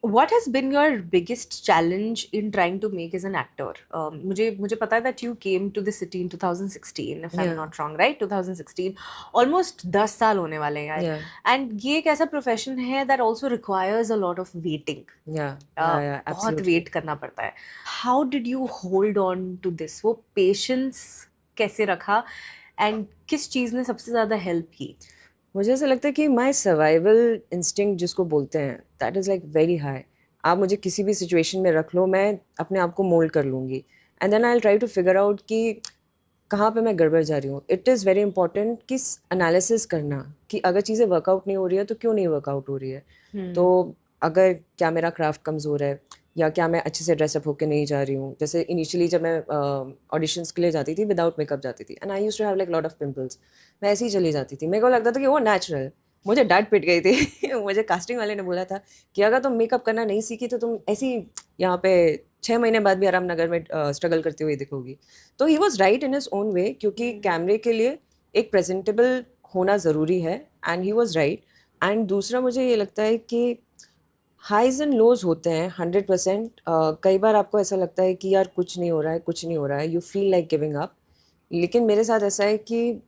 What has been your biggest challenge in trying to make as an actor? मुझे पता है that you came to the city in 2016, if I'm Yeah, not wrong, right? 2016, almost 10 साल होने वाले हैं यार. yeah, And ये एक ऐसा profession है that also requires a lot of waiting. yeah, बहुत absolutely. वेट करना पड़ता है. How did you hold on to this? वो patience कैसे रखा? And किस चीज़ ने सबसे ज़्यादा help की? मुझे ऐसा लगता है कि माय सर्वाइवल इंस्टिंक्ट जिसको बोलते हैं, that is like very high. आप मुझे किसी भी सिचुएशन में रख लो, मैं अपने आप को मोल्ड कर लूँगी and then I will try to figure out कि कहाँ पे मैं गड़बड़ जा रही हूँ। इट इज़ वेरी इंपॉर्टेंट कि एनालिसिस करना कि अगर चीज़ें वर्कआउट नहीं हो रही है तो क्यों नहीं वर्कआउट हो रही है। तो अगर क्या मेरा क्राफ्ट कमज़ोर है या क्या मैं अच्छे से ड्रेसअप होके नहीं जा रही हूँ। जैसे इनिशियली जब मैं ऑडिशंस के लिए जाती थी विदाउट मेकअप जाती थी and I used to have like lot of pimples. मैं ऐसे ही चली जाती थी, मेरे को लगता था कि वो नेचुरल। मुझे डांट पिट गई थी मुझे कास्टिंग वाले ने बोला था कि अगर तुम मेकअप करना नहीं सीखी तो तुम ऐसी यहाँ पे 6 महीने बाद भी आराम नगर में स्ट्रगल करती हुई दिखोगी। तो he was right in his own way, क्योंकि कैमरे के लिए एक प्रेजेंटेबल होना ज़रूरी है and he was right. And दूसरा मुझे ये लगता है कि हाइज एंड लोज होते हैं 100%। कई बार आपको ऐसा लगता है कि यार कुछ नहीं हो रहा है, कुछ नहीं हो रहा है, you feel like giving up. लेकिन मेरे साथ ऐसा है कि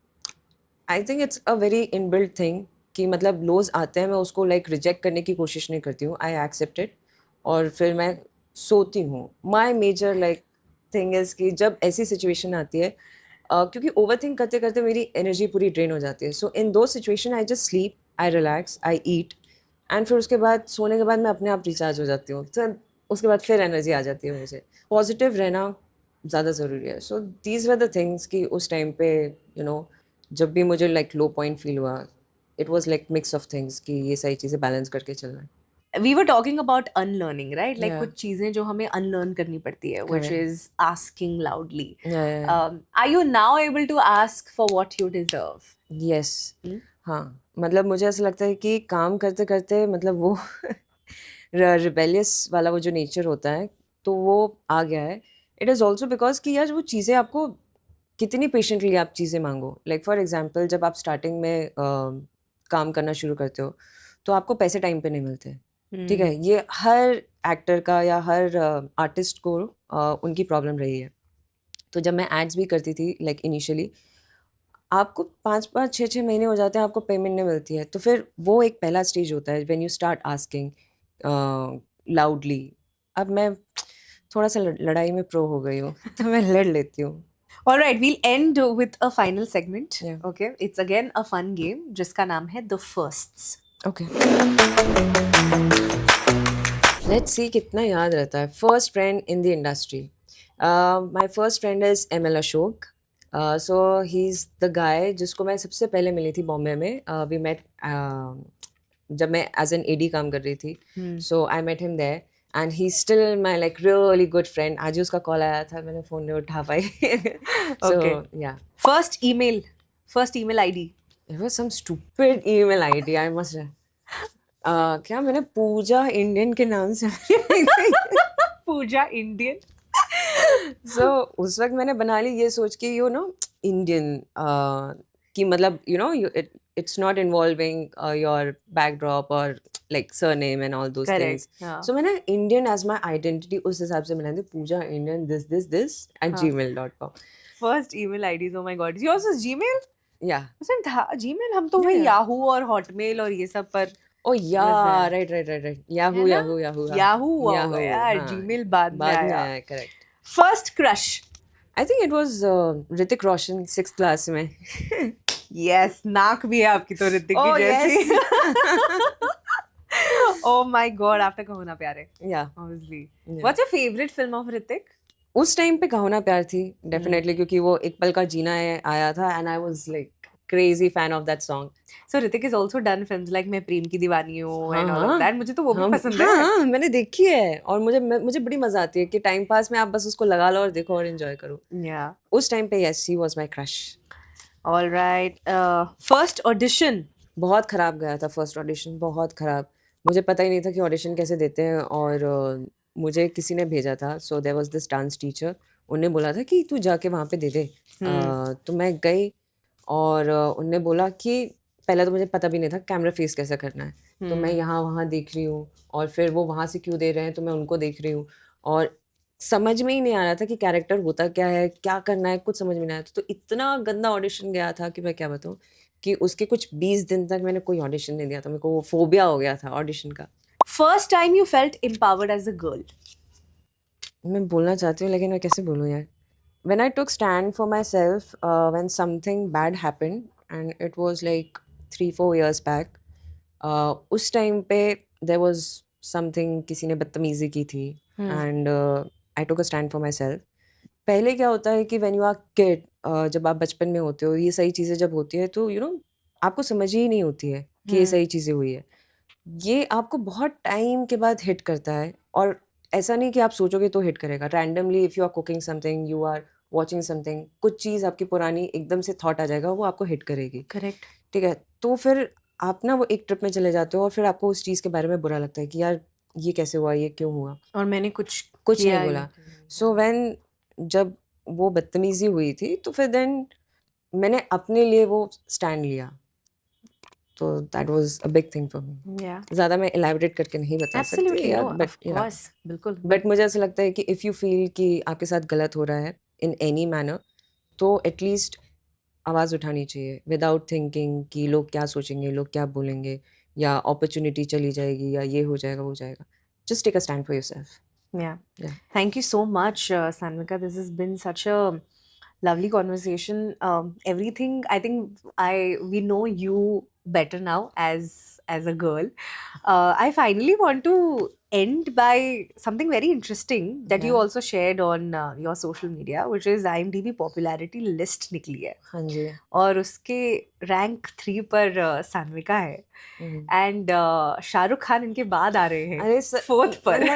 I think it's a very inbuilt thing कि मतलब लोज आते हैं, मैं उसको लाइक रिजेक्ट करने की कोशिश नहीं करती हूँ, आई एक्सेप्ट इट और फिर मैं सोती हूँ। My major like thing is कि जब ऐसी सिचुएशन आती है, क्योंकि ओवर थिंक करते करते मेरी एनर्जी पूरी ड्रेन हो जाती है। सो इन दो situation I just sleep, I relax, I eat and फिर उसके बाद सोने के बाद मैं अपने आप रिचार्ज हो जाती हूँ। तो उसके बाद फिर एनर्जी आ जाती है मुझे। पॉजिटिव रहना ज़्यादा ज़रूरी है। So these were the things कि उस टाइम पे जब भी मुझे लाइक लो पॉइंट फील हुआ, it was like mix of things कि ये सारी चीज़ें बैलेंस करके चलना है। We were talking about unlearning, right? Like या कुछ चीजें जो हमें unlearn करनी पड़ती है, which correct. is asking loudly. या Are you now able to ask for what you deserve? Yes. Hmm? हाँ, मतलब मुझे ऐसा लगता है कि काम करते-करते मतलब वो रिबेलियस वाला वो जो नेचर होता है, तो वो आ गया है। इट इज़ ऑल्सो बिकॉज़ कि यार वो चीज़ें आपको कितनी पेशेंटली आप चीज़ें माँगो। लाइक फॉर एग्ज़ाम्पल जब आप स्टार्टिंग में काम करना शुरू करते हो, तो आपको पैसे टाइम पे नहीं मिलते, ठीक Hmm. है? ये हर एक्टर का या हर आर्टिस्ट को उनकी प्रॉब्लम रही है। तो जब मैं एड्स भी करती थी लाइक इनिशियली, आपको 5-5 6-6 महीने हो जाते हैं, आपको पेमेंट नहीं मिलती है। तो फिर वो एक पहला स्टेज होता है when you start asking loudly. अब मैं थोड़ा-सा लड़ाई में प्रो हो गई हूँ तो मैं लड़ लेती हूँ। All right, we'll end with a final segment. या Okay, it's again a fun game जिसका नाम है The Firsts. Okay, let's see कितना याद रहता है। First friend in the industry, my first friend is ML Ashok. So he is the guy जिसको मैं सबसे पहले मिली थी बॉम्बे में। वी मेट जब मैं एज़ एन एडी काम कर रही थी। Hmm. So I met him there and he is still my like really good friend. आज ही उसका कॉल आया था, मैंने फ़ोन नहीं उठा पाई। So Okay. Yeah, First email. First email ID. It was some stupid email ID I must. क्या मैंने पूजा इंडियन के नाम से Pooja Indian. सो उस वक़्त मैंने बना ली ये सोच के इंडियन, कि मतलब it's not involving your backdrop और like surname and all those Correct. Things. हाँ. सो मैंने इंडियन एज़ माय आइडेंटिटी उस हिसाब से बना दी, पूजा इंडियन दिस हाँ. @gmail.com। First email IDs. Oh my God. Yours is Gmail? या, उसमें था Gmail. हम तो या, वही या। Yahoo और Hotmail और ये सब पर ओह was याह! there. राइट। है याहू ना? याहू याहू हाँ, Yahoo हुआ होगा याहू यार. हाँ, Gmail बाद में बाद में आया. आया है, correct. First crush. I think it was Hrithik Roshan 6th class में। Yes, नाक भी है आपकी तो ऋतिक की ओह जैसी. Yes! Oh my God, after कहो ना प्यारे. या, Obviously. या। What's your favorite film of Hrithik? उस टाइम पे कहो ना प्यार थी Hmm. डेफिनिटली, क्योंकि वो एक पल का जीना है आया था and I was like crazy fan of that song. So Hrithik has also done films like मैं प्रेम की दीवानी हूँ हाँ, and all of हाँ। that. मुझे तो वो भी पसंद है. हाँ, मैंने देखी है और मुझे बड़ी मज़ा आती है कि टाइम पास में आप बस उसको लगा लो और देखो और एन्जॉय करो। Yeah. उस टाइम पे yes, he was my crush. All right. First audition. बहुत ख़राब गया था फर्स्ट ऑडिशन, बहुत ख़राब। मुझे पता ही नहीं था कि ऑडिशन कैसे देते हैं और मुझे किसी ने भेजा था। So there was this dance teacher, उन्होंने बोला था कि तू जाके वहाँ पे दे दे। Hmm. तो मैं गई और उन्होंने बोला कि पहले तो मुझे पता भी नहीं था कैमरा फेस कैसे करना है। तो मैं यहाँ वहाँ देख रही हूँ, और फिर वो वहाँ से क्यों दे रहे हैं तो मैं उनको देख रही हूँ, और समझ में ही नहीं आ रहा था कि कैरेक्टर होता क्या है, क्या करना है, कुछ समझ में नहीं आया था। तो इतना गंदा ऑडिशन गया था कि मैं क्या बताऊँ, कि उसके कुछ 20 दिन तक मैंने कोई ऑडिशन नहीं दिया था। मेरे को वो फोबिया हो गया था ऑडिशन का। First time you felt empowered as a girl? मैं बोलना चाहती हूँ लेकिन मैं कैसे बोलूँ यार। When I took stand for myself, when something bad happened, and it was like 3-4 years back, उस टाइम पे there was something, किसी ने बदतमीजी की थी, and I took a stand for myself. पहले क्या होता है कि when you are kid, जब आप बचपन में होते हो, ये सही चीज़ें जब होती है तो आपको समझ ही नहीं होती है कि ये सही चीज़ें हुई है। ये आपको बहुत टाइम के बाद हिट करता है, और ऐसा नहीं कि आप सोचोगे तो हिट करेगा। Randomly if you are cooking something, you are watching something, कुछ चीज़ आपकी पुरानी एकदम से थॉट आ जाएगा, वो आपको हिट करेगी। Correct. ठीक है? तो फिर आप ना वो एक ट्रिप में चले जाते हो, और फिर आपको उस चीज़ के बारे में बुरा लगता है कि यार ये कैसे हुआ, ये क्यों हुआ? और मैंने कुछ कुछ किया नहीं ही बोला। नहीं। सो व्हेन जब वो बदतमीज़ी हुई थी, तो फिर देन मैंने अपने लिए वो स्टैंड लिया। तो that was a big thing for me. Yeah. ज़्यादा मैं एलैबोरेट करके नहीं बता Absolutely, सकती यार, no, बट of course, बिल्कुल। बट मुझे ऐसा लगता है कि इफ़ यू फ़ील कि आपके साथ गलत हो रहा है इन एनी मैनर, तो एटलीस्ट आवाज़ उठानी चाहिए विदाउट थिंकिंग कि लोग क्या सोचेंगे, लोग क्या बोलेंगे, या अपॉर्च्युनिटी चली जाएगी, या ये हो जाएगा, वो हो जाएगा। Just take a stand for yourself. Yeah. Yeah Thank you so much, Sanvika. This has been such a lovely conversation. Everything, I think we know you better now as a girl. I finally want to end by something very interesting that you Yeah. also shared on your social media, which is IMDb popularity list निकली है, हाँ जी। और उसके rank 3 पर सान्विका है, and Shahrukh Khan इनके बाद आ रहे हैं अरे फोर्थ पर।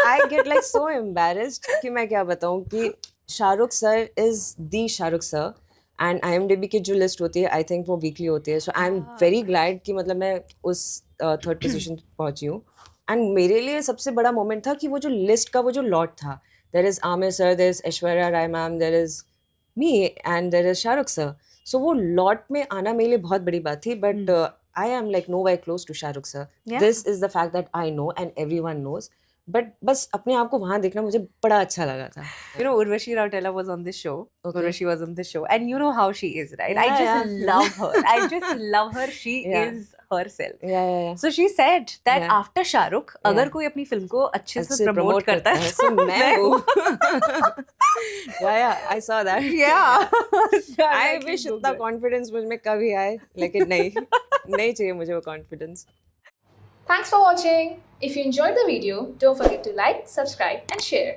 I get like so embarrassed कि मैं क्या बताऊँ कि Shahrukh sir is the Shahrukh sir, and IMDb की जो लिस्ट होती है आई थिंक वो वीकली होती है। सो आई एम वेरी ग्लैड कि मतलब मैं उस थर्ड पोजीशन पहुंची हूँ। एंड मेरे लिए सबसे बड़ा मोमेंट था कि वो जो लिस्ट का वो जो लॉट था, there is Aamir sir, there is Aishwarya Rai ma'am, there is me, and there is Shahrukh sir. So वो लॉट में आना मेरे लिए बहुत बड़ी बात थी, but I am like nowhere close to Shahrukh sir. Yeah. This is the fact that I know and everyone knows. But बस अपने आप को वहाँ देखना मुझे बड़ा अच्छा लगा था। You know, Urvashi Rautela was on this show. Okay. Urvashi was on this show, and you know how she is, right? I Yeah, just yeah. love her. I just love her. She Yeah. is herself. Yeah. So she said that Yeah. after Shahrukh, Yeah. अगर कोई अपनी film को अच्छे से अच्छे promote करता है तो मैं हूँ। Yeah, I saw that. Yeah. I wish इतना confidence मुझ में कभी आए, लेकिन नहीं चाहिए मुझे वो confidence. Thanks for watching. If you enjoyed the video, don't forget to like, subscribe and share.